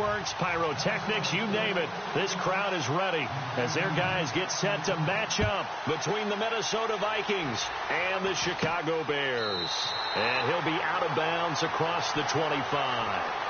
fireworks, pyrotechnics, you name it. This crowd is ready as their guys get set to match up between the Minnesota Vikings and the Chicago Bears. And he'll be out of bounds across the 25.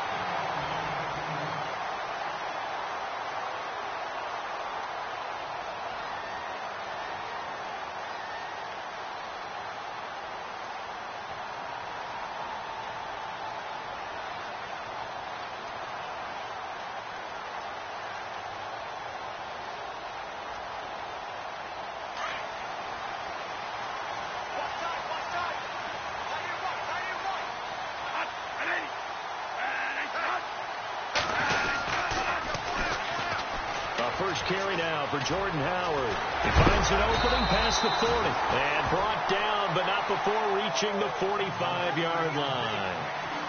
First carry now for Jordan Howard. He finds an opening past the 40 and brought down, but not before reaching the 45-yard line.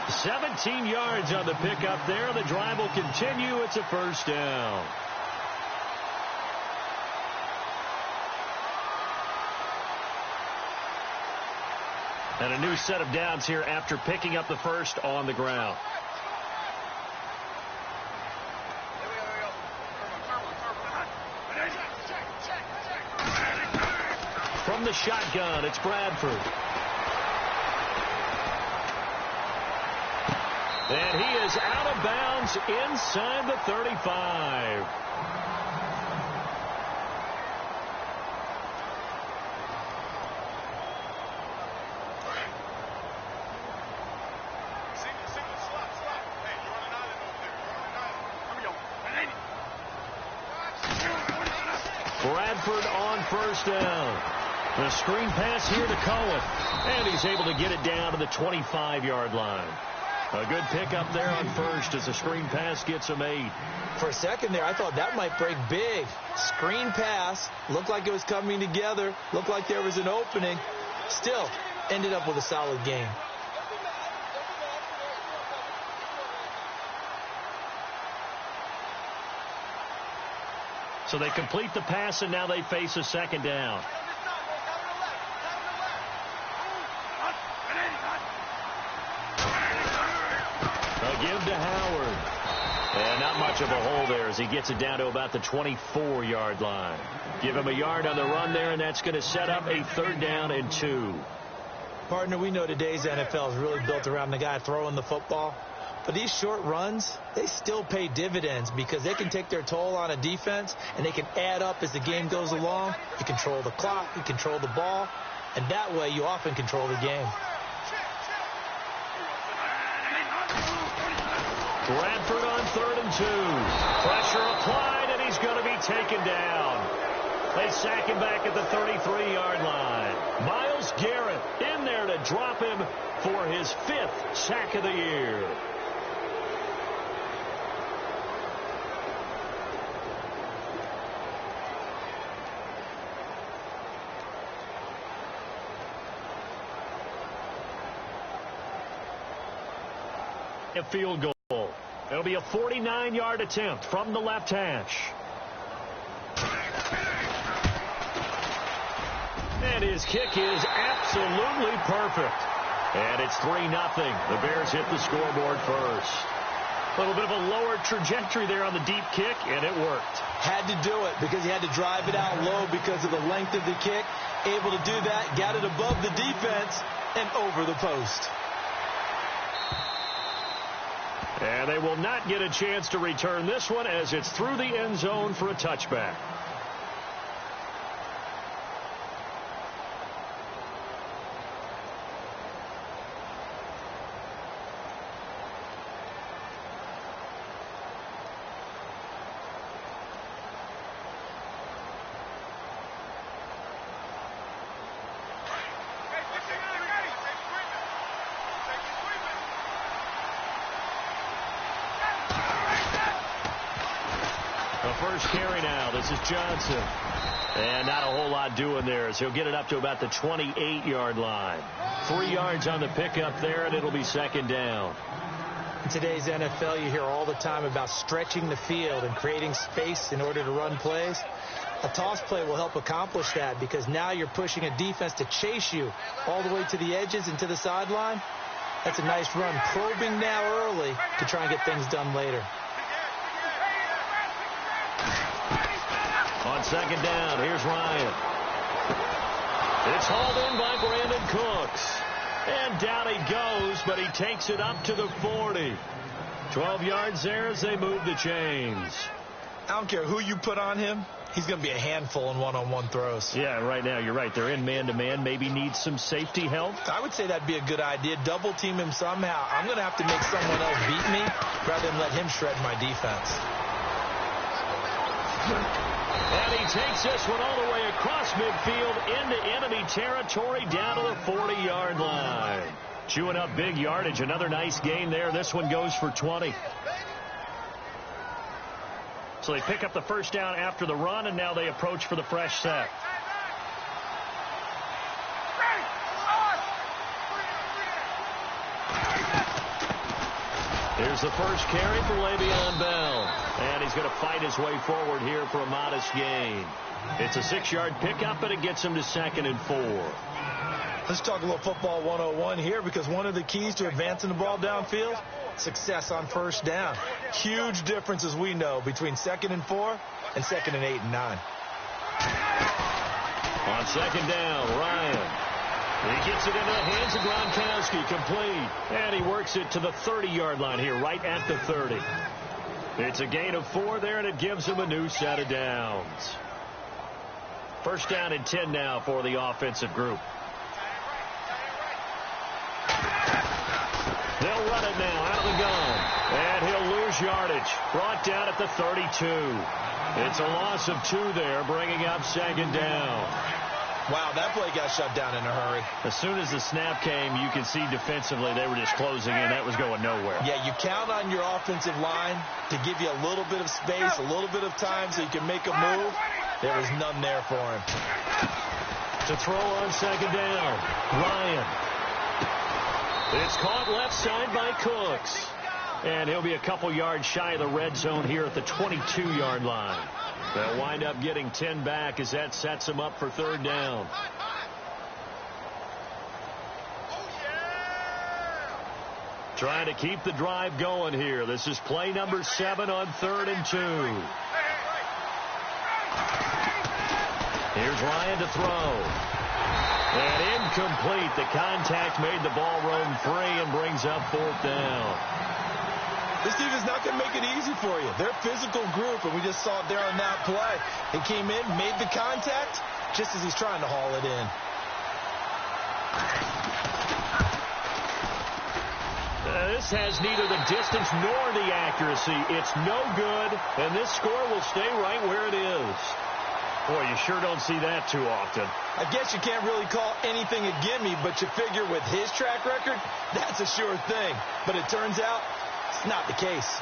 17 yards on the pickup there. The drive will continue. It's a first down. And a new set of downs here after picking up the first on the ground. From the shotgun, it's Bradford. And he is out of bounds inside the 35. Bradford on first down. The screen pass here to Cohen. And he's able to get it down to the 25-yard line. A good pickup there on first as the screen pass gets him 8. For a second there, I thought that might break big. Screen pass. Looked like it was coming together. Looked like there was an opening. Still, ended up with a solid game. So they complete the pass, and now they face a second down. A give to Howard. And not much of a hole there as he gets it down to about the 24-yard line. Give him a yard on the run there, and that's going to set up a 3rd down and 2. Partner, we know today's NFL is really built around the guy throwing the football. But these short runs, they still pay dividends because they can take their toll on a defense, and they can add up as the game goes along. You control the clock, you control the ball, and that way you often control the game. Bradford on 3rd and 2. Pressure applied, and he's going to be taken down. They sack him back at the 33-yard line. Myles Garrett in there to drop him for his 5th sack of the year. A field goal. It'll be a 49-yard attempt from the left hash. And his kick is absolutely perfect. And it's 3-0. The Bears hit the scoreboard first. A little bit of a lower trajectory there on the deep kick, and it worked. Had to do it because he had to drive it out low because of the length of the kick. Able to do that, got it above the defense and over the post. And they will not get a chance to return this one as it's through the end zone for a touchback. First carry now. This is Johnson. And not a whole lot doing there as he'll get it up to about the 28-yard line. 3 yards on the pickup there, and it'll be 2nd down. In today's NFL, you hear all the time about stretching the field and creating space in order to run plays. A toss play will help accomplish that because now you're pushing a defense to chase you all the way to the edges and to the sideline. That's a nice run. Probing now early to try and get things done later. On second down, here's Ryan. It's hauled in by Brandon Cooks. And down he goes, but he takes it up to the 40. 12 yards there as they move the chains. I don't care who you put on him. He's going to be a handful in one-on-one throws. Yeah, right now, you're right. They're in man-to-man. Maybe needs some safety help. I would say that'd be a good idea. Double team him somehow. I'm going to have to make someone else beat me rather than let him shred my defense. And he takes this one all the way across midfield into enemy territory down to the 40-yard line. Chewing up big yardage. Another nice gain there. This one goes for 20. So they pick up the first down after the run, and now they approach for the fresh set. Here's the first carry for Le'Veon Bell. And he's going to fight his way forward here for a modest gain. It's a 6-yard pickup, and it gets him to 2nd and 4. Let's talk a little football 101 here, because one of the keys to advancing the ball downfield, success on first down. Huge difference, as we know, between 2nd and 4 and 2nd and 8 and 9. On second down, Ryan. He gets it into the hands of Gronkowski, complete. And he works it to the 30-yard line here, right at the 30. It's a gain of 4 there, and it gives him a new set of downs. First down and 10 now for the offensive group. They'll run it now out of the gun. And he'll lose yardage. Brought down at the 32. It's a loss of 2 there, bringing up second down. Wow, that play got shut down in a hurry. As soon as the snap came, you can see defensively they were just closing in. That was going nowhere. Yeah, you count on your offensive line to give you a little bit of space, a little bit of time so you can make a move. There was none there for him. To throw on second down, Ryan. It's caught left side by Cooks. And he'll be a couple yards shy of the red zone here at the 22-yard line. They'll wind up getting 10 back as that sets them up for third down. Trying to keep the drive going here. This is play number 7 on 3rd and 2. Here's Ryan to throw. And incomplete. The contact made the ball roam free and brings up 4th down. This team is not going to make it easy for you. They're a physical group, and we just saw it there on that play. He came in, made the contact, just as he's trying to haul it in. This has neither the distance nor the accuracy. It's no good, and this score will stay right where it is. Boy, you sure don't see that too often. I guess you can't really call anything a gimme, but you figure with his track record, that's a sure thing. But it turns out it's not the case.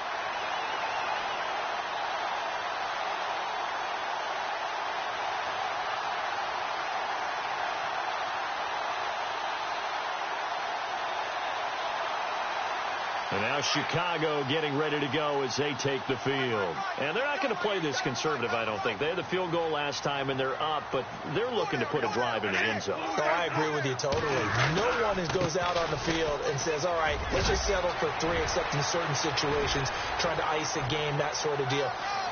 And now Chicago getting ready to go as they take the field. And they're not going to play this conservative, I don't think. They had the field goal last time, and they're up, but they're looking to put a drive in the end zone. Oh, I agree with you totally. No one goes out on the field and says, all right, let's just settle for 3, except in certain situations, trying to ice a game, that sort of deal.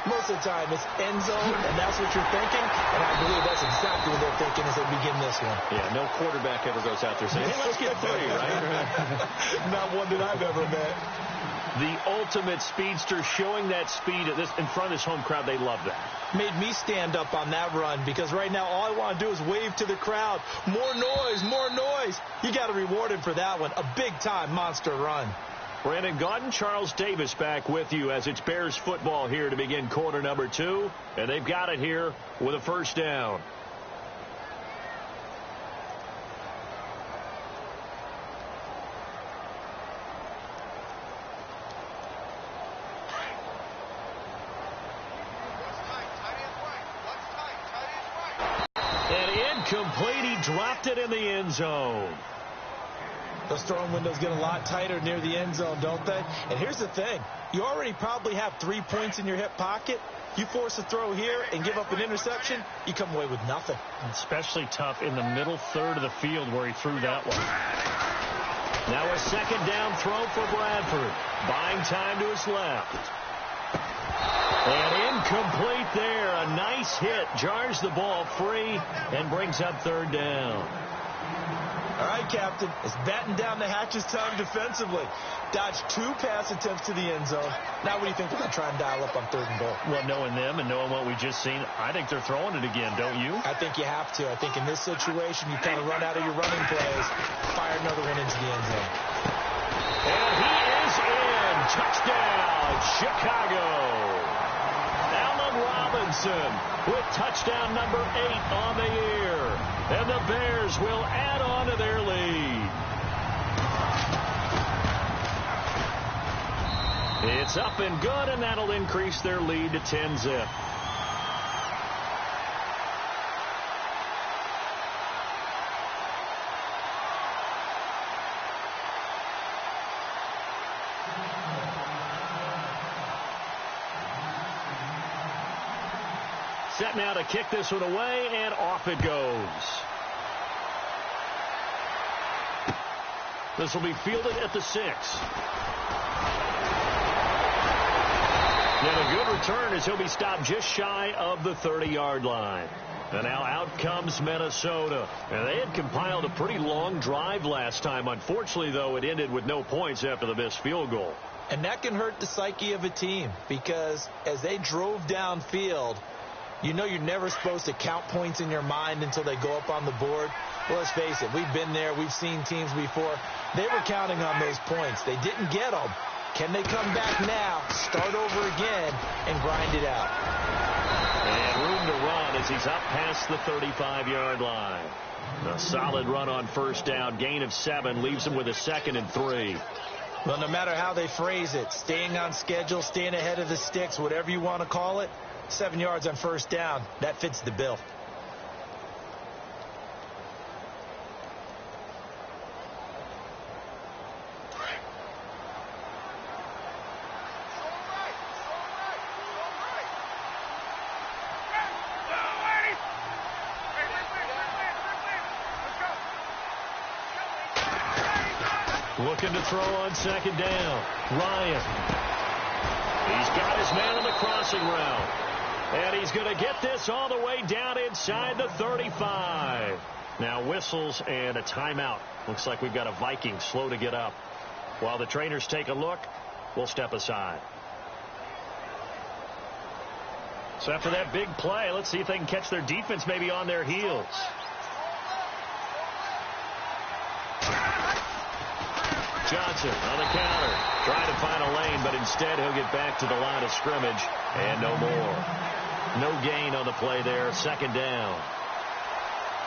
Most of the time, it's end zone, and that's what you're thinking, and I believe that's exactly what they're thinking as they begin this one. Yeah, no quarterback ever goes out there saying, hey, let's get 3, right? Not one that I've ever met. The ultimate speedster, showing that speed in front of this home crowd. They love that. Made me stand up on that run, because right now all I want to do is wave to the crowd. More noise, more noise. You got to reward him for that one. A big-time monster run. Brandon Gaudin, Charles Davis back with you as it's Bears football here to begin quarter number 2. And they've got it here with a first down. And incomplete. He dropped it in the end zone. Those throwing windows get a lot tighter near the end zone, don't they? And here's the thing. You already probably have 3 points in your hip pocket. You force a throw here and give up an interception, you come away with nothing. Especially tough in the middle third of the field where he threw that one. Now a second down throw for Bradford. Buying time to his left. And Incomplete there. A nice hit. Jars the ball free and brings up third down. All right, Captain. It's batten down the hatches time defensively. Dodged 2 pass attempts to the end zone. Now what do you think they're going to try and dial up on 3rd and goal? Well, knowing them and knowing what we just seen, I think they're throwing it again, don't you? I think you have to. I think in this situation, you kind of run out of your running plays, fire another one into the end zone. And he is in. Touchdown, Chicago. Allen Robinson with touchdown number 8 on the year. And the Bears will add on to their lead. It's up and good, and that'll increase their lead to 10-zip. Set now to kick this one away, and off it goes. This will be fielded at the 6. And a good return as he'll be stopped just shy of the 30-yard line. And now out comes Minnesota. And they had compiled a pretty long drive last time. Unfortunately, though, it ended with no points after the missed field goal. And that can hurt the psyche of a team because as they drove downfield, you know you're never supposed to count points in your mind until they go up on the board. Well, let's face it, we've been there. We've seen teams before. They were counting on those points. They didn't get them. Can they come back now, start over again, and grind it out? And room to run as he's up past the 35-yard line. A solid run on first down. Gain of 7 leaves him with a 2nd and 3. Well, no matter how they phrase it, staying on schedule, staying ahead of the sticks, whatever you want to call it, 7 yards on first down, that fits the bill. Looking to throw on 2nd down. Ryan. He's got his man on the crossing route. And he's going to get this all the way down inside the 35. Now whistles and a timeout. Looks like we've got a Viking slow to get up. While the trainers take a look, we'll step aside. So after that big play, let's see if they can catch their defense maybe on their heels. Johnson on the counter. Trying to find a lane, but instead he'll get back to the line of scrimmage. And no more. No gain on the play there. 2nd down.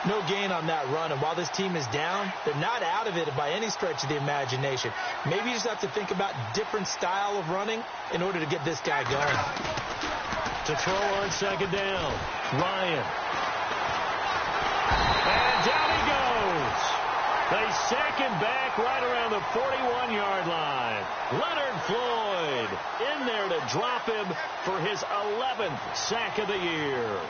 No gain on that run. And while this team is down, they're not out of it by any stretch of the imagination. Maybe you just have to think about different style of running in order to get this guy going. To throw on 2nd down. Ryan. And down he goes. They sack him back right around the 41-yard line. Leonard Floyd in there to drop him for his 11th sack of the year.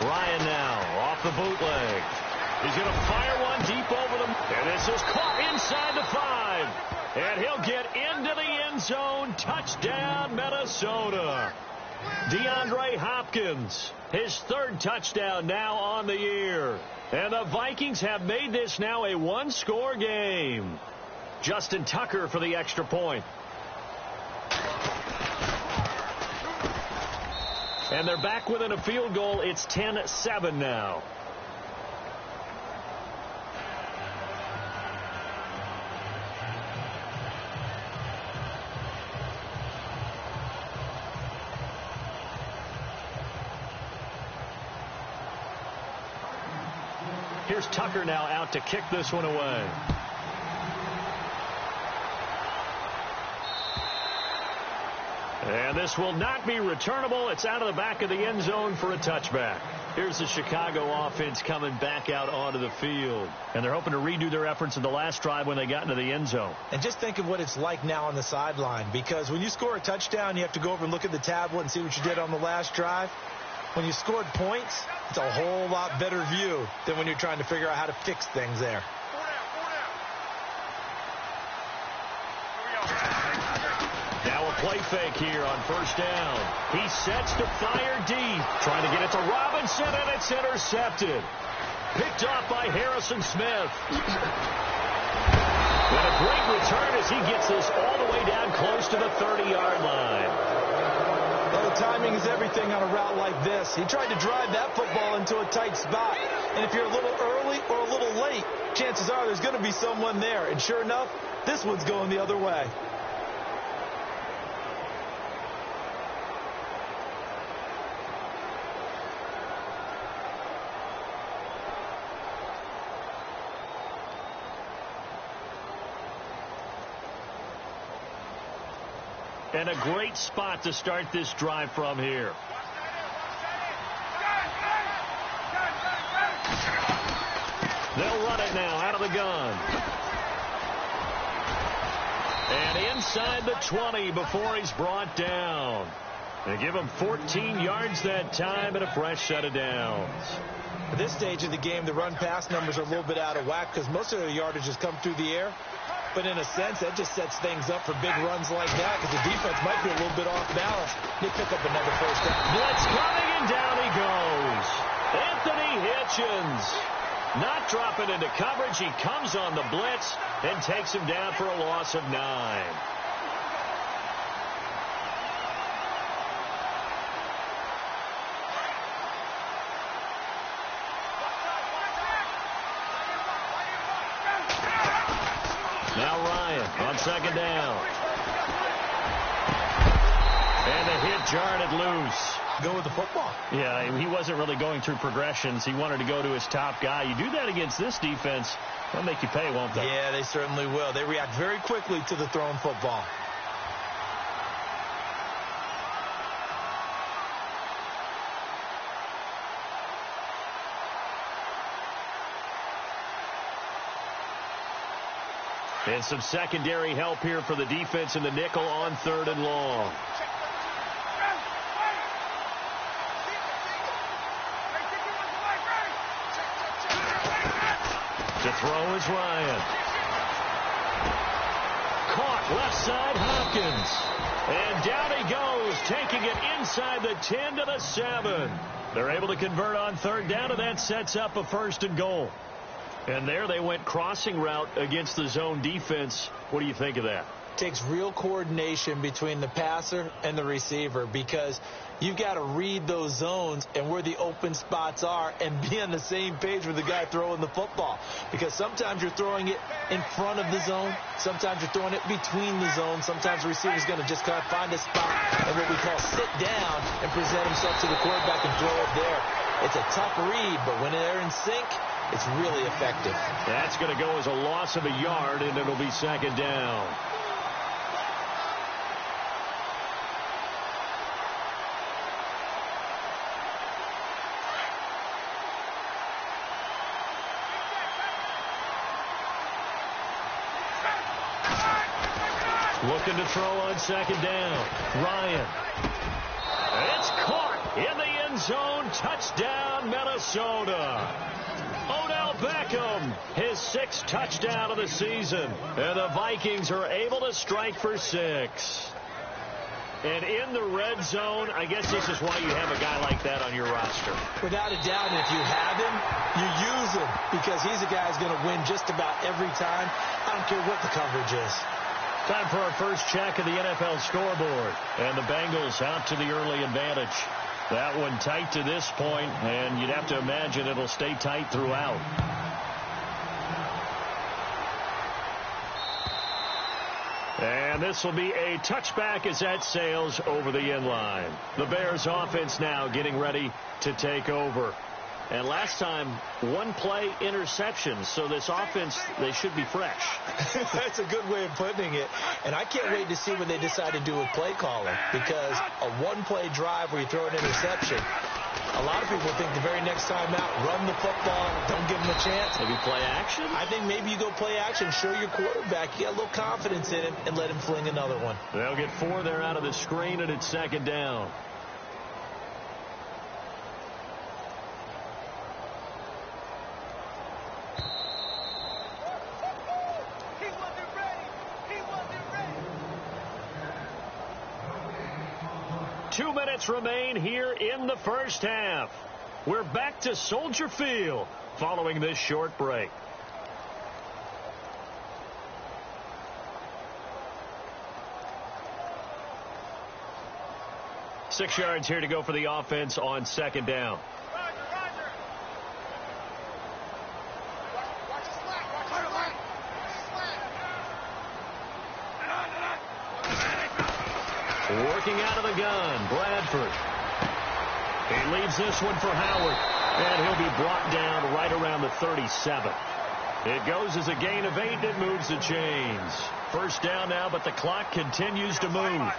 Ryan now off the bootleg. He's going to fire one deep over them. And this is caught inside the 5. And he'll get into the end zone. Touchdown, Minnesota. DeAndre Hopkins, his 3rd touchdown now on the year. And the Vikings have made this now a 1-score game. Justin Tucker for the extra point. And they're back within a field goal. It's 10-7 now. Here's Tucker now out to kick this one away. And this will not be returnable. It's out of the back of the end zone for a touchback. Here's the Chicago offense coming back out onto the field. And they're hoping to redo their efforts in the last drive when they got into the end zone. And just think of what it's like now on the sideline, because when you score a touchdown, you have to go over and look at the tablet and see what you did on the last drive. When you scored points, it's a whole lot better view than when you're trying to figure out how to fix things there. Now a play fake here on first down. He sets to fire deep. Trying to get it to Robinson, and it's intercepted. Picked off by Harrison Smith. And a great return as he gets this all the way down close to the 30-yard line. Well, the timing is everything on a route like this. He tried to drive that football into a tight spot. And if you're a little early or a little late, chances are there's going to be someone there. And sure enough, this one's going the other way. And a great spot to start this drive from here. They'll run it now out of the gun. And inside the 20 before he's brought down. They give him 14 yards that time and a fresh set of downs. At this stage of the game, the run-pass numbers are a little bit out of whack because most of the yardage has come through the air. But in a sense, that just sets things up for big runs like that because the defense might be a little bit off balance. They pick up another first down. Blitz coming, and down he goes. Anthony Hitchens not dropping into coverage. He comes on the blitz and takes him down for a loss of 9. Now Ryan on second down. And the hit jarred it loose. Go with the football. Yeah, he wasn't really going through progressions. He wanted to go to his top guy. You do that against this defense, they'll make you pay, won't they? Yeah, they certainly will. They react very quickly to the thrown football. And some secondary help here for the defense in the nickel on 3rd and long. To throw is Ryan. Caught left side Hopkins. And down he goes, taking it inside the 10 to the 7. They're able to convert on 3rd down, and that sets up a 1st and goal. And there they went crossing route against the zone defense. What do you think of that? Takes real coordination between the passer and the receiver because you've got to read those zones and where the open spots are and be on the same page with the guy throwing the football. Because sometimes you're throwing it in front of the zone. Sometimes you're throwing it between the zones. Sometimes the receiver's going to just kind of find a spot and what we call sit down and present himself to the quarterback and throw it there. It's a tough read, but when they're in sync, it's really effective. That's going to go as a loss of a yard, and it'll be 2nd down. Looking to throw on 2nd down. Ryan. It's caught in the end zone. Touchdown, Minnesota. Odell Beckham, his 6th touchdown of the season. And the Vikings are able to strike for 6. And in the red zone, I guess this is why you have a guy like that on your roster. Without a doubt, and if you have him, you use him because he's a guy who's going to win just about every time. I don't care what the coverage is. Time for our first check of the NFL scoreboard. And the Bengals out to the early advantage. That one tight to this point, and you'd have to imagine it'll stay tight throughout. And this will be a touchback as that sails over the end line. The Bears offense now getting ready to take over. And last time, 1 play interception. So this offense, they should be fresh. That's a good way of putting it. And I can't wait to see what they decide to do with play calling. Because a 1-play drive where you throw an interception, A lot of people think the very next time out, run the football, don't give him a chance. Maybe play action? I think maybe you go play action, show your quarterback you got a little confidence in him, and let him fling another one. They'll get 4 there out of the screen, and it's second down. He wasn't ready. He wasn't ready. 2 minutes remain here in the first half. We're back to Soldier Field following this short break. Six yards here to go for the offense on second down. Working out of the gun, Bradford. He leaves this one for Howard, and he'll be brought down right around the 37. It goes as a gain of 8, and it moves the chains. First down now, but the clock continues to move.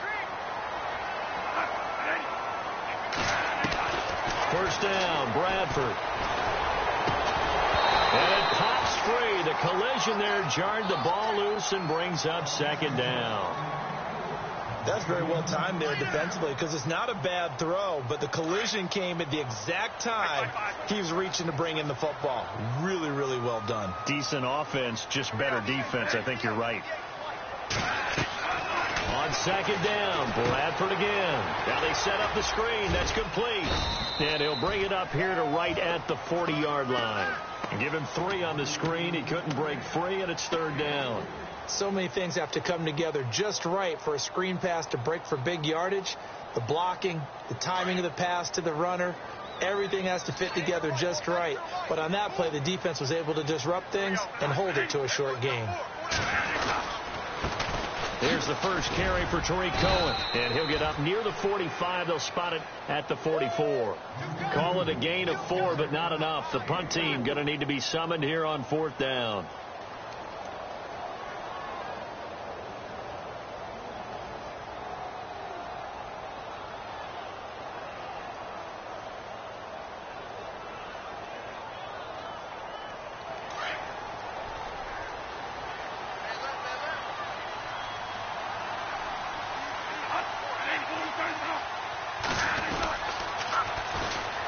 First down, Bradford. And it pops free. The collision there jarred the ball loose and brings up second down. That's very well timed there defensively because it's not a bad throw, but the collision came at the exact time he was reaching to bring in the football. Really, really well done. Decent offense, just better defense. I think you're right. On second down, Bradford again. Now they set up the screen. That's complete. And he'll bring it up here to right at the 40-yard line. And give him 3 on the screen. He couldn't break free, and it's third down. So many things have to come together just right for a screen pass to break for big yardage. The blocking, the timing of the pass to the runner, everything has to fit together just right. But on that play, the defense was able to disrupt things and hold it to a short gain. Here's the first carry for Tariq Cohen, and he'll get up near the 45. They'll spot it at the 44. Call it a gain of 4, but not enough. The punt team going to need to be summoned here on fourth down.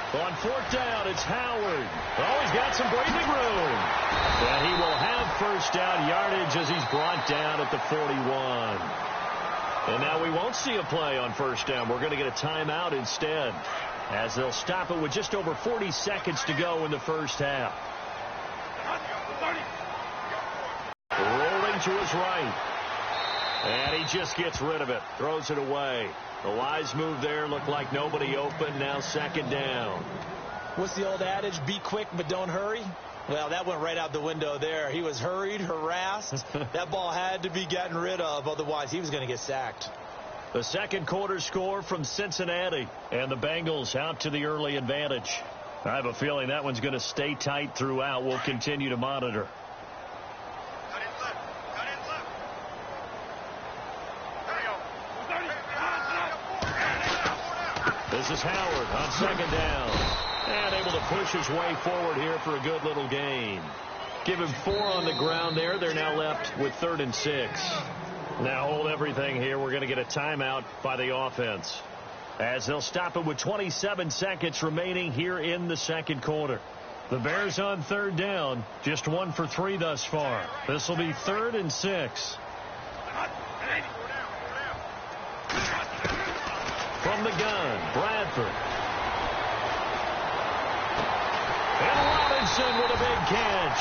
On fourth down, it's Howard. Oh, he's got some breathing room. And he will have first down yardage as he's brought down at the 41. And now we won't see a play on first down. We're going to get a timeout instead, as they'll stop it with just over 40 seconds to go in the first half. Rolling to his right. And he just gets rid of it. Throws it away. The wise move there. Looked like nobody open. Now second down. What's the old adage? Be quick, but don't hurry. Well, that went right out the window there. He was hurried, harassed. That ball had to be gotten rid of. Otherwise, he was going to get sacked. The second quarter score from Cincinnati. And the Bengals out to the early advantage. I have a feeling that one's going to stay tight throughout. We'll continue to monitor. This is Howard on second down. And able to push his way forward here for a good little gain. Give him 4 on the ground there. They're now left with 3rd and 6. Now hold everything here. We're going to get a timeout by the offense, as they'll stop it with 27 seconds remaining here in the second quarter. The Bears on third down. Just 1 for 3 thus far. This will be 3rd and 6. From the gun, Bradford. And Robinson with a big catch.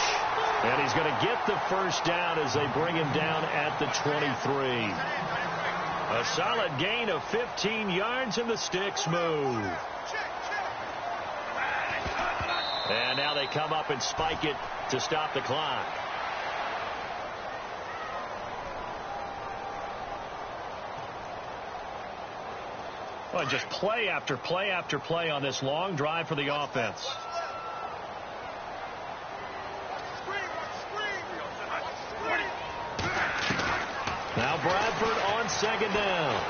And he's going to get the first down as they bring him down at the 23. A solid gain of 15 yards, and the sticks move. And now they come up and spike it to stop the clock. Well, just play after play after play on this long drive for the offense. Now Bradford on second down.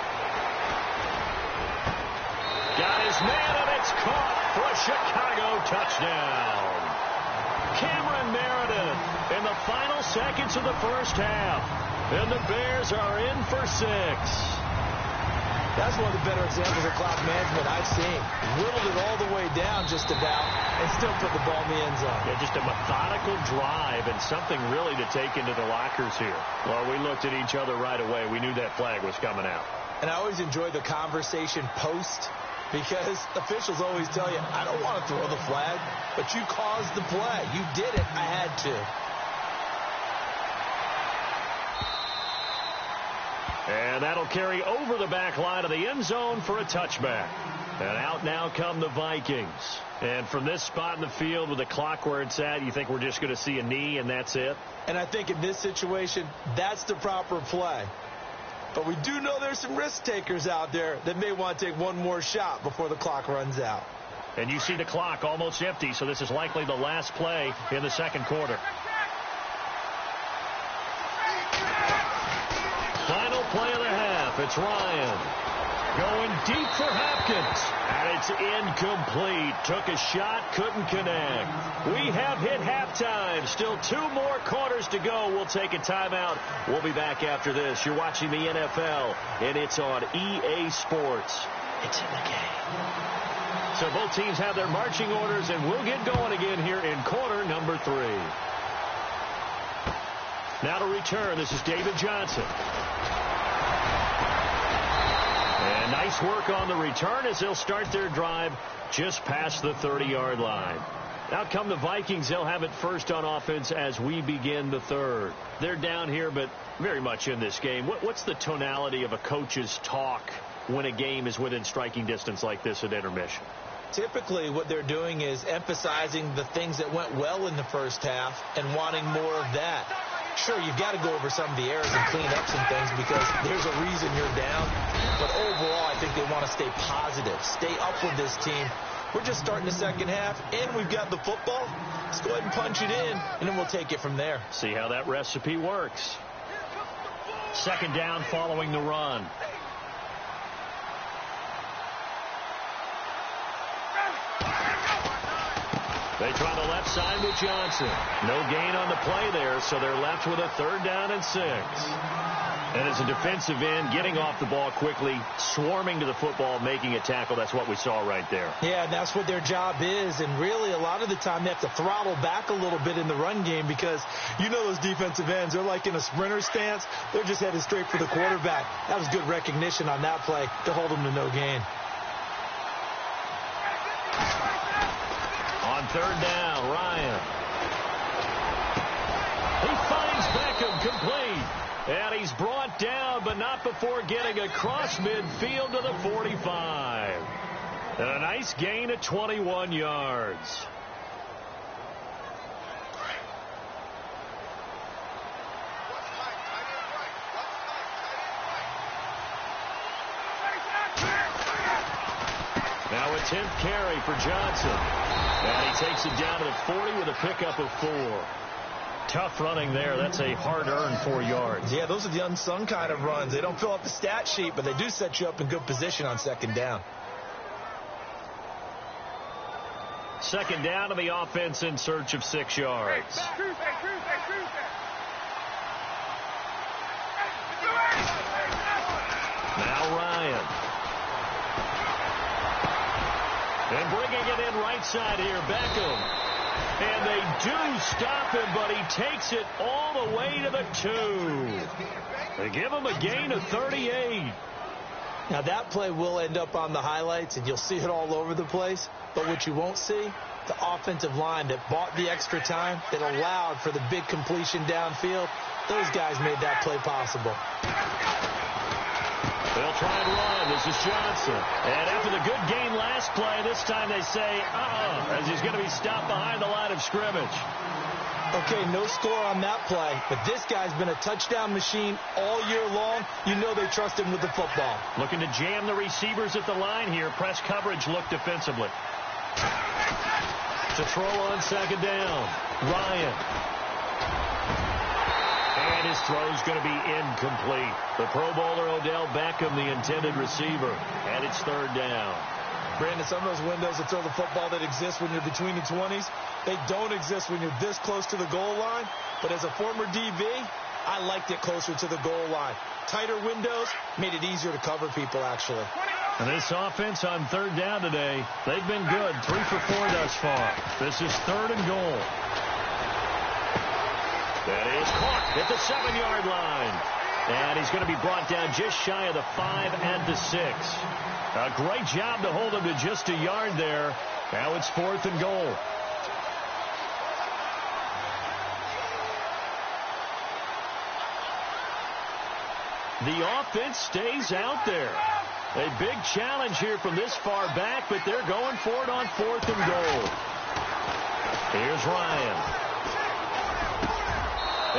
Got his man, and it's caught for a Chicago touchdown. Cameron Meredith in the final seconds of the first half. And the Bears are in for 6. That's one of the better examples of clock management I've seen. Whittled it all the way down just about and still put the ball in the end zone. Yeah, just a methodical drive and something really to take into the lockers here. Well, we looked at each other right away. We knew that flag was coming out. And I always enjoy the conversation post because officials always tell you, I don't want to throw the flag, but you caused the play. You did it. I had to. And that'll carry over the back line of the end zone for a touchback. And out now come the Vikings. And from this spot in the field with the clock where it's at, you think we're just going to see a knee and that's it? And I think in this situation, that's the proper play. But we do know there's some risk takers out there that may want to take one more shot before the clock runs out. And you see the clock almost empty, so this is likely the last play in the second quarter. Final play of the half. It's Ryan going deep for Hopkins. And it's incomplete. Took a shot, couldn't connect. We have hit halftime. Still 2 more quarters to go. We'll take a timeout. We'll be back after this. You're watching the NFL, and it's on EA Sports. It's in the game. So both teams have their marching orders, and we'll get going again here in quarter number 3. Now to return, this is David Johnson. And nice work on the return as they'll start their drive just past the 30-yard line. Out come the Vikings. They'll have it first on offense as we begin the third. They're down here, but very much in this game. What's the tonality of a coach's talk when a game is within striking distance like this at intermission? Typically, what they're doing is emphasizing the things that went well in the first half and wanting more of that. Sure, you've got to go over some of the errors and clean up some things because there's a reason you're down. But overall, I think they want to stay positive, stay up with this team. We're just starting the second half, and we've got the football. Let's go ahead and punch it in, and then we'll take it from there. See how that recipe works. Second down following the run. They try the left side with Johnson. No gain on the play there, so they're left with a 3rd down and 6. And as a defensive end, getting off the ball quickly, swarming to the football, making a tackle, that's what we saw right there. Yeah, and that's what their job is. And really, a lot of the time, they have to throttle back a little bit in the run game because you know those defensive ends, they're like in a sprinter stance. They're just headed straight for the quarterback. That was good recognition on that play to hold them to no gain. On 3rd down, Ryan. He finds Beckham complete. And he's brought down, but not before getting across midfield to the 45. And a nice gain of 21 yards. Now a 10th carry for Johnson. And he takes it down to the 40 with a pickup of 4. Tough running there. That's a hard-earned 4 yards. Yeah, those are the unsung kind of runs. They don't fill up the stat sheet, but they do set you up in good position on second down. Second down to the offense in search of 6 yards. Now Ryan. And bringing it in right side here, Beckham. And they do stop him, but he takes it all the way to the 2. They give him a gain of 38. Now, that play will end up on the highlights, and you'll see it all over the place. But what you won't see, the offensive line that bought the extra time, that allowed for the big completion downfield, those guys made that play possible. They'll try and run. This is Johnson. And after the good gain last play, this time they say, as he's going to be stopped behind the line of scrimmage. Okay, no score on that play, but this guy's been a touchdown machine all year long. You know they trust him with the football. Looking to jam the receivers at the line here. Press coverage look defensively. To throw on second down. Ryan. And his throw's going to be incomplete. The Pro Bowler Odell Beckham, the intended receiver. And it's 3rd down. Brandon, some of those windows to throw the football that exist when you're between the 20s, they don't exist when you're this close to the goal line. But as a former DB, I liked it closer to the goal line. Tighter windows made it easier to cover people, actually. And this offense on third down today, they've been good. 3 for 4 thus far. This is 3rd and goal. That is caught at the 7-yard line. And he's going to be brought down just shy of the 5 and the 6. A great job to hold him to just a yard there. Now it's 4th and goal. The offense stays out there. A big challenge here from this far back, but they're going for it on 4th and goal. Here's Ryan.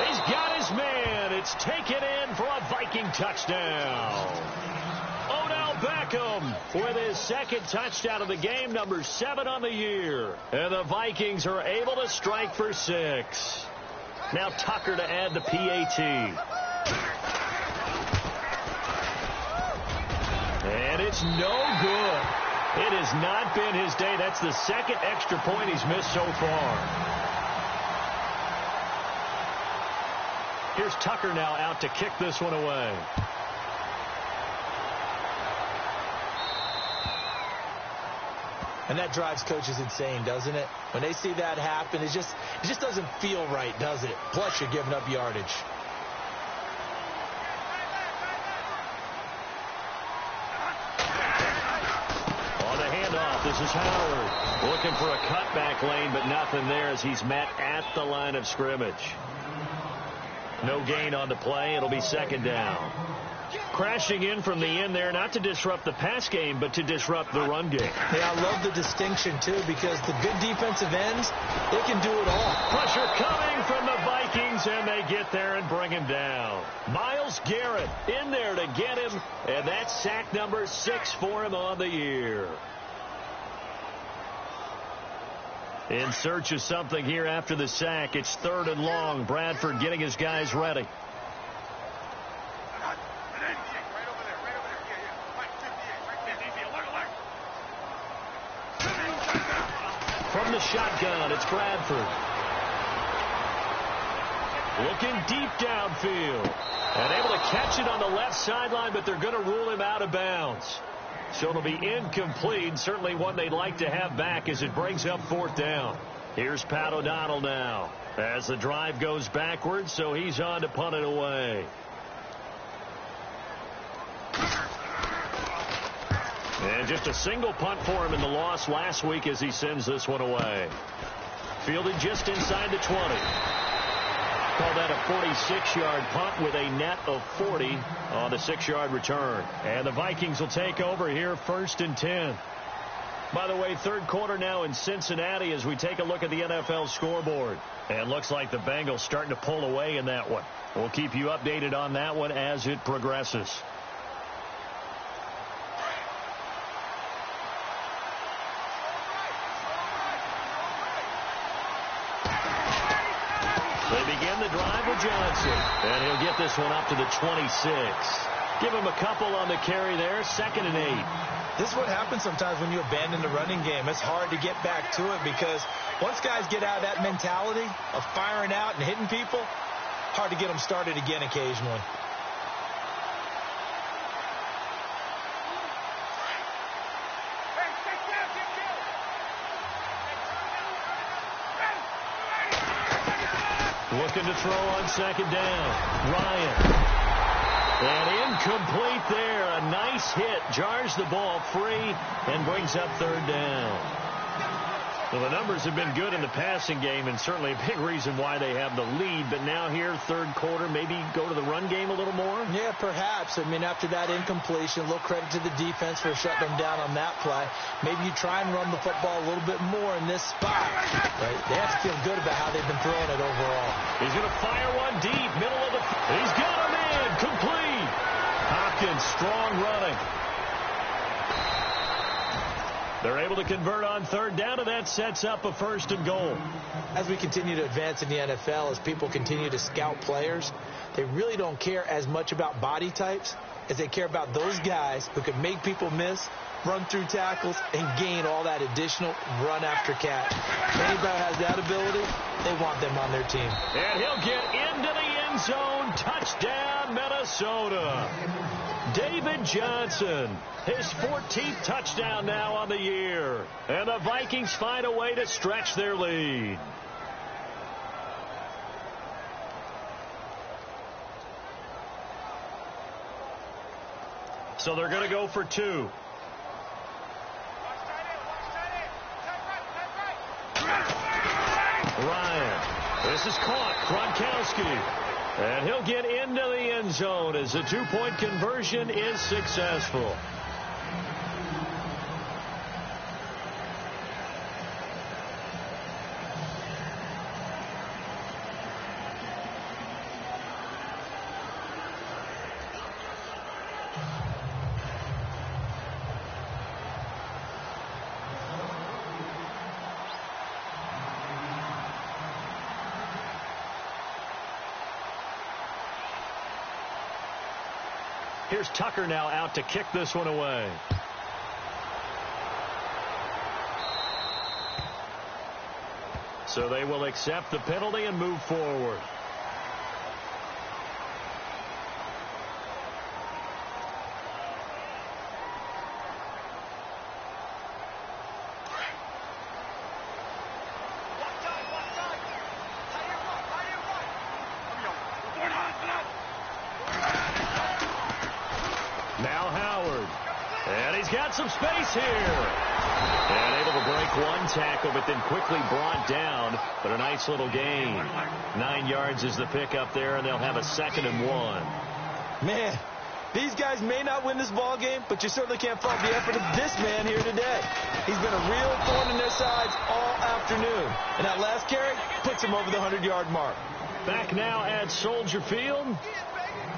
He's got his man. It's taken in for a Viking touchdown. Odell Beckham with his 2nd touchdown of the game, number 7 on the year. And the Vikings are able to strike for 6. Now Tucker to add the PAT. And it's no good. It has not been his day. That's the 2nd extra point he's missed so far. Here's Tucker now out to kick this one away. And that drives coaches insane, doesn't it? When they see that happen, it just doesn't feel right, does it? Plus, you're giving up yardage. This is Howard looking for a cutback lane, but nothing there as he's met at the line of scrimmage. No gain on the play. It'll be 2nd down. Crashing in from the end there, not to disrupt the pass game, but to disrupt the run game. Yeah, I love the distinction, too, because the good defensive ends, they can do it all. Pressure coming from the Vikings, and they get there and bring him down. Myles Garrett in there to get him, and that's sack number 6 for him on the year. In search of something here after the sack. It's 3rd and long. Bradford getting his guys ready. From the shotgun, it's Bradford. Looking deep downfield. And able to catch it on the left sideline, but they're going to rule him out of bounds. So it'll be incomplete. Certainly one they'd like to have back as it brings up 4th down. Here's Pat O'Donnell now as the drive goes backwards, so he's on to punt it away. And just a single punt for him in the loss last week as he sends this one away. Fielded just inside the 20. Call that a 46-yard punt with a net of 40 on the 6-yard return. And the Vikings will take over here 1st and 10. By the way, 3rd quarter now in Cincinnati as we take a look at the NFL scoreboard. And looks like the Bengals starting to pull away in that one. We'll keep you updated on that one as it progresses. They begin the drive with Johnson. And he'll get this one up to the 26. Give him a couple on the carry there. 2nd and 8. This is what happens sometimes when you abandon the running game. It's hard to get back to it because once guys get out of that mentality of firing out and hitting people, hard to get them started again occasionally. Looking to throw on 2nd down. Ryan. And incomplete there. A nice hit. Jars the ball free and brings up 3rd down. Well, the numbers have been good in the passing game and certainly a big reason why they have the lead. But now here, 3rd quarter, maybe go to the run game a little more? Yeah, perhaps. I mean, after that incompletion, a little credit to the defense for shutting them down on that play. Maybe you try and run the football a little bit more in this spot. Right? They have to feel good about how they've been throwing it overall. He's going to fire one deep, middle of the... He's got a man, complete. Hopkins, strong running. They're able to convert on 3rd down, and that sets up a 1st and goal. As we continue to advance in the NFL, as people continue to scout players, they really don't care as much about body types is they care about those guys who can make people miss, run through tackles, and gain all that additional run after catch. Anybody who has that ability, they want them on their team. And he'll get into the end zone. Touchdown, Minnesota. David Johnson, his 14th touchdown now on the year. And the Vikings find a way to stretch their lead. So they're going to go for two. Ryan, this is caught. Gronkowski. And he'll get into the end zone as the two-point conversion is successful. Here's Tucker now out to kick this one away. So they will accept the penalty and move forward. Some space here. And able to break one tackle, but then quickly brought down. But a nice little gain. 9 yards is the pickup there, and they'll have a 2nd and 1. Man, these guys may not win this ball game, but you certainly can't fault the effort of this man here today. He's been a real thorn in their sides all afternoon. And that last carry puts him over the 100-yard mark. Back now at Soldier Field.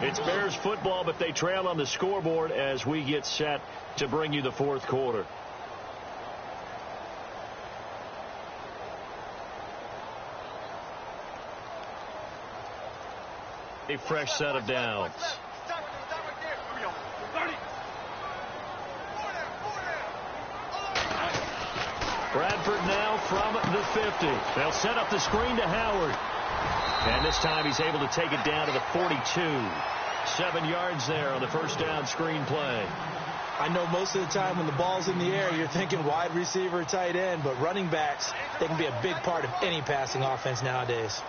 It's Bears football, but they trail on the scoreboard as we get set to bring you the fourth quarter. A fresh set of downs. Bradford now from the 50. They'll set up the screen to Howard. And this time he's able to take it down to the 42. 7 yards there on the first down screen play. I know most of the time when the ball's in the air, you're thinking wide receiver, tight end, but running backs, they can be a big part of any passing offense nowadays.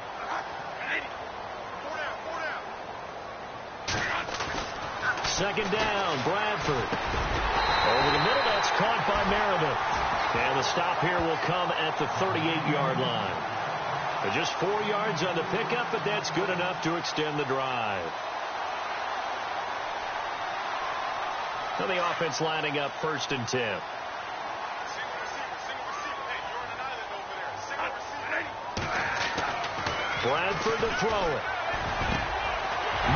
Second down, Bradford. Over the middle, that's caught by Meredith. And the stop here will come at the 38-yard line. Just 4 yards on the pickup, but that's good enough to extend the drive. So the offense lining up 1st and 10. Bradford to throw it.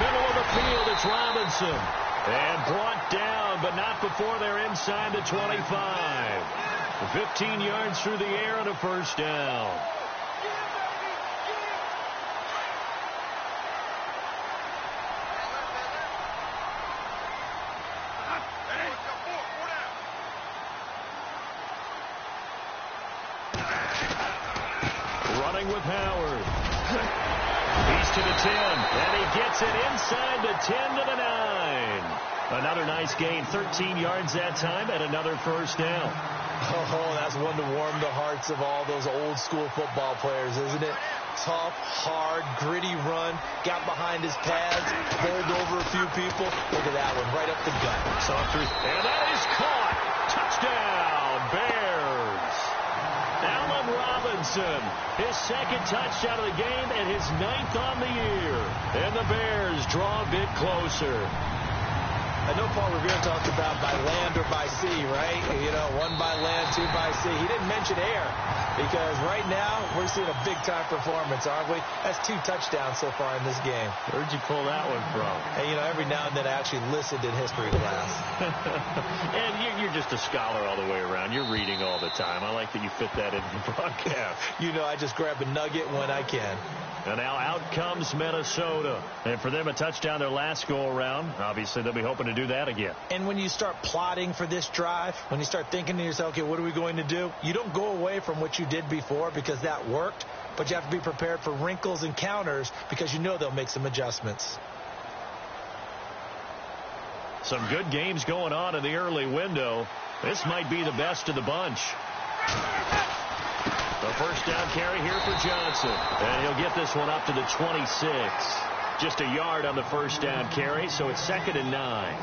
Middle of the field, it's Robinson. And brought down, but not before they're inside the 25. 15 yards through the air and a first down. With Howard. He's to the 10, and he gets it inside the 10 to the 9. Another nice gain, 13 yards that time, and another first down. Oh, that's one to warm the hearts of all those old school football players, isn't it? Tough, hard, gritty run, got behind his pads, bowled over a few people. Look at that one, right up the gut. And that is caught. Touchdown, Bears. Allen Robinson, his 2nd touchdown of the game and his 9th on the year. And the Bears draw a bit closer. I know Paul Revere talked about by land or by sea, right? You know, 1 by land, 2 by sea. He didn't mention air. Because right now, we're seeing a big-time performance, aren't we? That's 2 touchdowns so far in this game. Where'd you pull that one from? Hey, you know, every now and then I actually listened in history class. And you're just a scholar all the way around. You're reading all the time. I like that you fit that into the broadcast. You know, I just grab a nugget when I can. And now out comes Minnesota. And for them, a touchdown their last go-around. Obviously, they'll be hoping to do that again. And when you start plotting for this drive, when you start thinking to yourself, okay, what are we going to do? You don't go away from what you did before because that worked, but you have to be prepared for wrinkles and counters because you know they'll make some adjustments. Some good games going on in the early window. This might be the best of the bunch. The first down carry here for Johnson. And he'll get this one up to the 26. Just a yard on the first down carry, so it's 2nd and 9.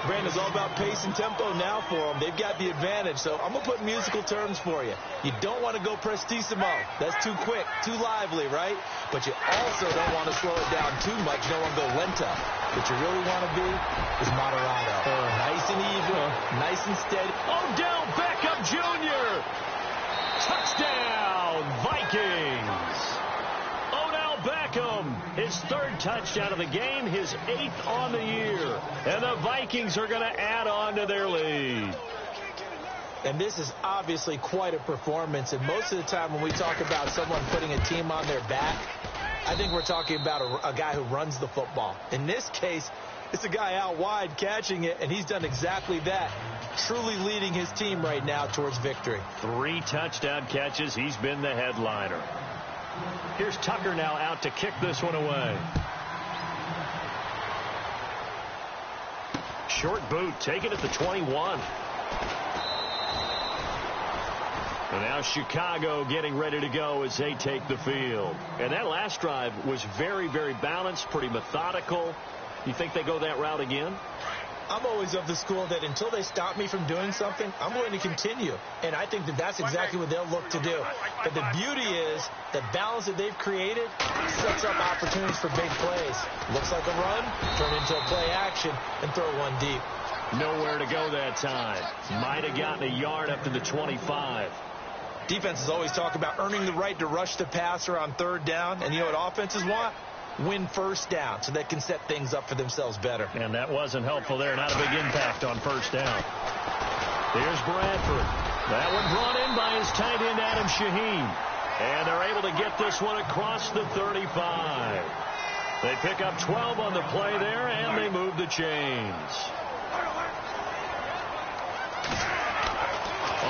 Brandon's all about pace and tempo now for them. They've got the advantage, so I'm going to put musical terms for you. You don't want to go prestissimo. That's too quick, too lively, right? But you also don't want to slow it down too much. You don't want to go lento. What you really want to be is moderato. Nice and even, nice and steady. Odell Beckham Jr. Touchdown, Vikings. Odell Beckham, his 3rd touchdown of the game, his 8th on the year. And the Vikings are going to add on to their lead. And this is obviously quite a performance. And most of the time when we talk about someone putting a team on their back, I think we're talking about a guy who runs the football. In this case, it's a guy out wide catching it, and he's done exactly that, truly leading his team right now towards victory. 3 touchdown catches. He's been the headliner. Here's Tucker now out to kick this one away. Short boot taken at the 21. And now Chicago getting ready to go as they take the field. And that last drive was very, very balanced, pretty methodical. You think they go that route again? I'm always of the school that until they stop me from doing something, I'm going to continue. And I think that that's exactly what they'll look to do. But the beauty is the balance that they've created sets up opportunities for big plays. Looks like a run, turn into a play action, and throw one deep. Nowhere to go that time. Might have gotten a yard up to the 25. Defenses always talk about earning the right to rush the passer on 3rd down. And you know what offenses want? Win 1st down so they can set things up for themselves better. And that wasn't helpful there. Not a big impact on 1st down. Here's Bradford. That one brought in by his tight end, Adam Shaheen. And they're able to get this one across the 35. They pick up 12 on the play there, and they move the chains.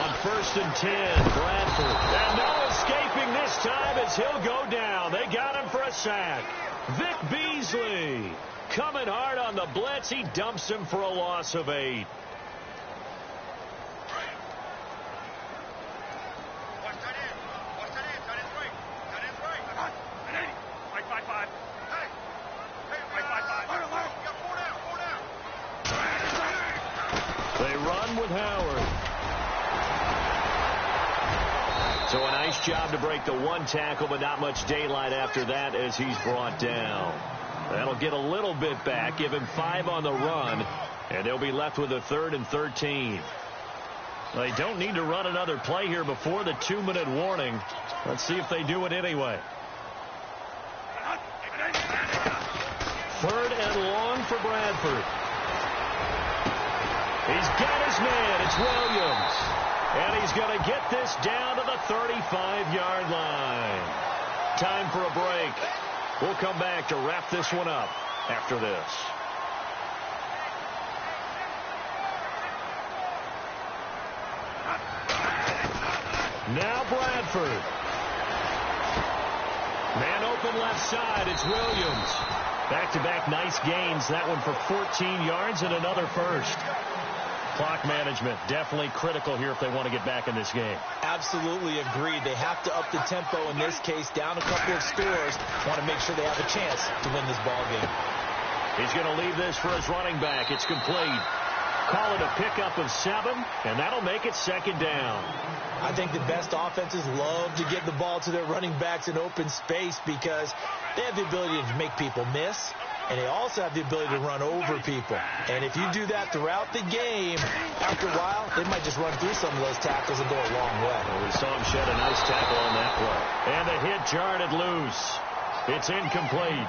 On 1st and 10, Bradford. And no escaping this time as he'll go down. They got him for a sack. Vic Beasley coming hard on the blitz. He dumps him for a loss of 8. They run with Howard. So a nice job to break the 1 tackle, but not much daylight after that as he's brought down. That'll get a little bit back, give him 5 on the run, and they'll be left with a 3rd and 13. They don't need to run another play here before the 2-minute warning. Let's see if they do it anyway. 3rd and long for Bradford. He's got his man. It's Williams. And he's going to get this down to the 35-yard line. Time for a break. We'll come back to wrap this one up after this. Now Bradford. Man open left side. It's Williams. Back-to-back nice gains. That one for 14 yards and another first. Clock management definitely critical here if they want to get back in this game. Absolutely agreed. They have to up the tempo in this case, down a couple of scores. Want to make sure they have a chance to win this ball game. He's going to leave this for his running back. It's complete. Call it a pickup of 7, and that'll make it 2nd down. I think the best offenses love to get the ball to their running backs in open space because they have the ability to make people miss. and they also have the ability to run over people. And if you do that throughout the game, after a while, they might just run through some of those tackles and go a long way. Well, we saw him shed a nice tackle on that play. And the hit jarred it loose. It's incomplete.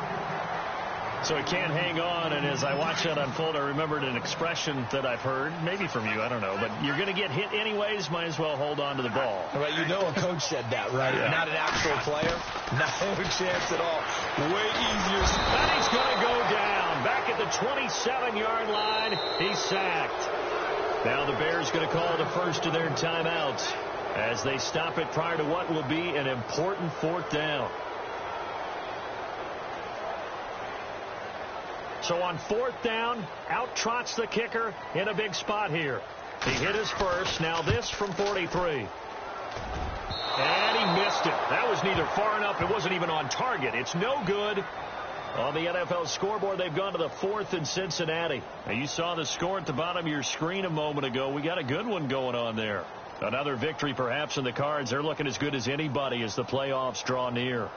So he can't hang on, and as I watch that unfold, I remembered an expression that I've heard, maybe from you, I don't know, but you're going to get hit anyways, might as well hold on to the ball. Right, you know a coach said that, right? Yeah. Not an actual player. No chance at all. Way easier. And he's going to go down. Back at the 27-yard line, he's sacked. Now the Bears going to call the first of their timeouts as they stop it prior to what will be an important fourth down. So on fourth down, out trots the kicker in a big spot here. He hit his first. Now this from 43. And he missed it. That was neither far enough. It wasn't even on target. It's no good. On the NFL scoreboard, they've gone to the fourth in Cincinnati. Now, you saw the score at the bottom of your screen a moment ago. We got a good one going on there. Another victory perhaps in the cards. They're looking as good as anybody as the playoffs draw near.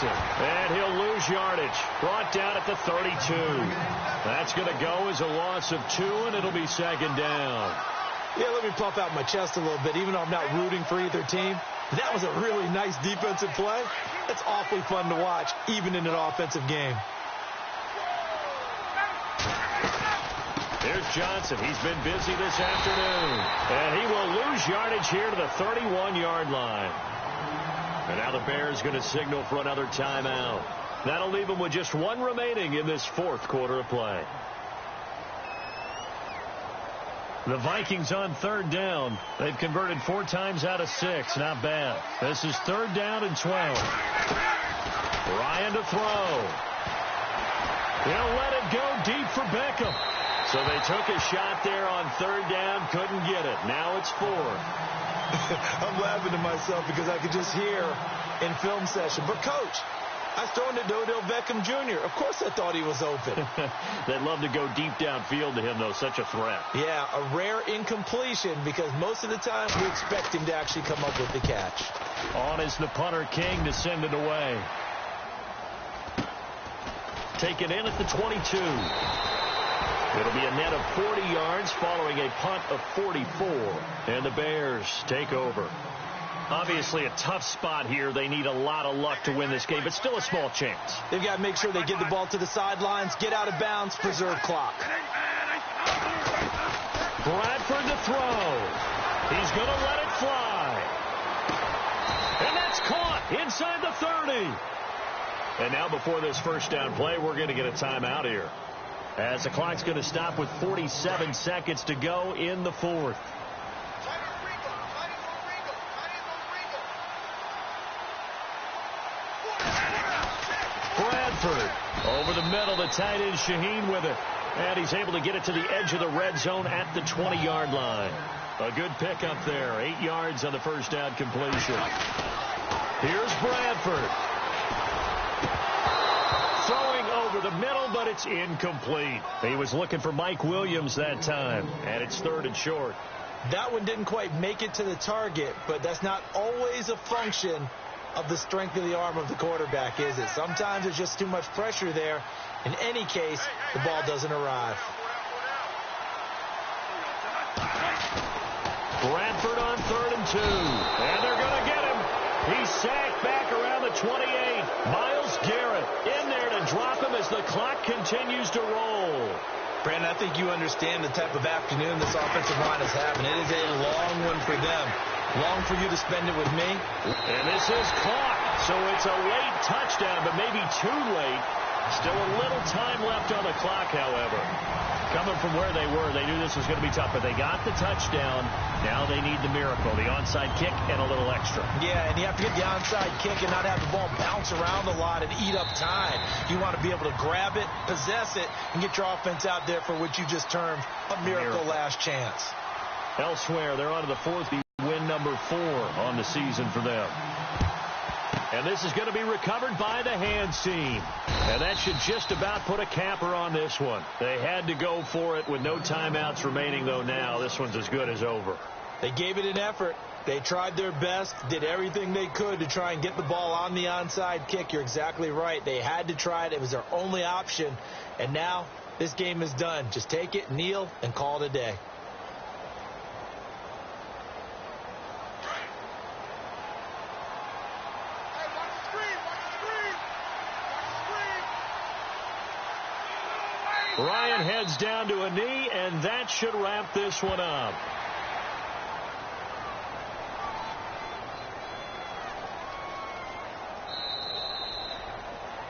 And he'll lose yardage. Brought down at the 32. That's going to go as a loss of 2, and it'll be second down. Yeah, let me puff out my chest a little bit, even though I'm not rooting for either team. That was a really nice defensive play. It's awfully fun to watch, even in an offensive game. Here's Johnson. He's been busy this afternoon. And he will lose yardage here to the 31-yard line. And now the Bears going to signal for another timeout. That'll leave them with just one remaining in this fourth quarter of play. The Vikings on third down. They've converted 4 times out of 6. Not bad. This is third down and 12. Ryan to throw. He'll let it go deep for Beckham. So they took a shot there on third down. Couldn't get it. Now it's 4. I'm laughing to myself because I could just hear in film session. But, Coach, I was throwing to Odell Beckham Jr. Of course I thought he was open. They'd love to go deep downfield to him, though. Such a threat. Yeah, a rare incompletion because most of the time we expect him to actually come up with the catch. On is the punter King to send it away. Taken in at the 22. It'll be a net of 40 yards following a punt of 44. And the Bears take over. Obviously a tough spot here. They need a lot of luck to win this game, but still a small chance. They've got to make sure they get the ball to the sidelines, get out of bounds, preserve clock. Bradford to throw. He's going to let it fly. And that's caught inside the 30. And now before this first down play, we're going to get a timeout here, as the clock's going to stop with 47 seconds to go in the fourth. Bradford over the middle, the tight end Shaheen with it. And he's able to get it to the edge of the red zone at the 20-yard line. A good pickup there. 8 yards on the first down completion. Here's Bradford. Throwing over the middle, but it's incomplete. He was looking for Mike Williams that time, and it's third and short. That one didn't quite make it to the target, but that's not always a function of the strength of the arm of the quarterback, is it? Sometimes there's just too much pressure there. In any case, the ball doesn't arrive. Bradford on 3rd and 2. And they're going to get him. He's sacked back around the 28. Myles Garrett in there to drop him as the clock continues to roll. Brandon, I think you understand the type of afternoon this offensive line is having. It is a long one for them. Long for you to spend it with me. And this is caught. So it's a late touchdown, but maybe too late. Still a little time left on the clock, however. Coming from where they were, they knew this was going to be tough, but they got the touchdown. Now they need the miracle, the onside kick and a little extra. Yeah, and you have to get the onside kick and not have the ball bounce around a lot and eat up time. You want to be able to grab it, possess it, and get your offense out there for what you just termed a miracle last chance. Elsewhere, they're on to the fourth win number 4 on the season for them. And this is going to be recovered by the hands team. And that should just about put a capper on this one. They had to go for it with no timeouts remaining, though now. This one's as good as over. They gave it an effort. They tried their best, did everything they could to try and get the ball on the onside kick. You're exactly right. They had to try it. It was their only option. And now this game is done. Just take it, kneel, and call it a day. Ryan heads down to a knee, and that should wrap this one up.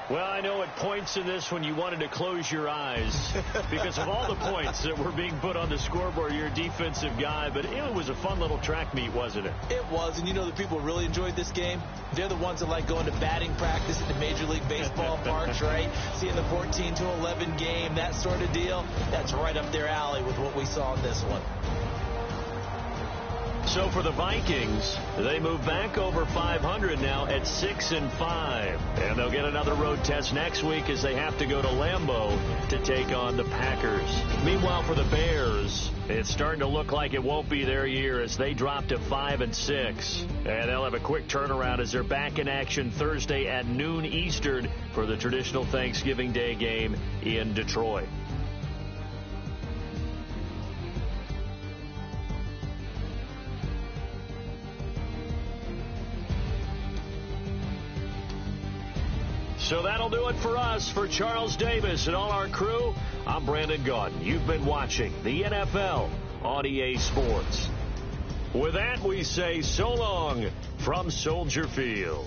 Well, I know at points in this one you wanted to close your eyes because of all the points that were being put on the scoreboard. You're a defensive guy, but it was a fun little track meet, wasn't it? It was, and you know the people who really enjoyed this game? They're the ones that like going to batting practice at the Major League Baseball parks, right? Seeing the 14-11 game, that sort of deal. That's right up their alley with what we saw in this one. So for the Vikings, they move back over 500 now at 6-5. And they'll get another road test next week as they have to go to Lambeau to take on the Packers. Meanwhile, for the Bears, it's starting to look like it won't be their year as they drop to 5-6. And they'll have a quick turnaround as they're back in action Thursday at noon Eastern for the traditional Thanksgiving Day game in Detroit. So that'll do it for us. For Charles Davis and all our crew, I'm Brandon Gaudin. You've been watching the NFL on EA Sports. With that, we say so long from Soldier Field.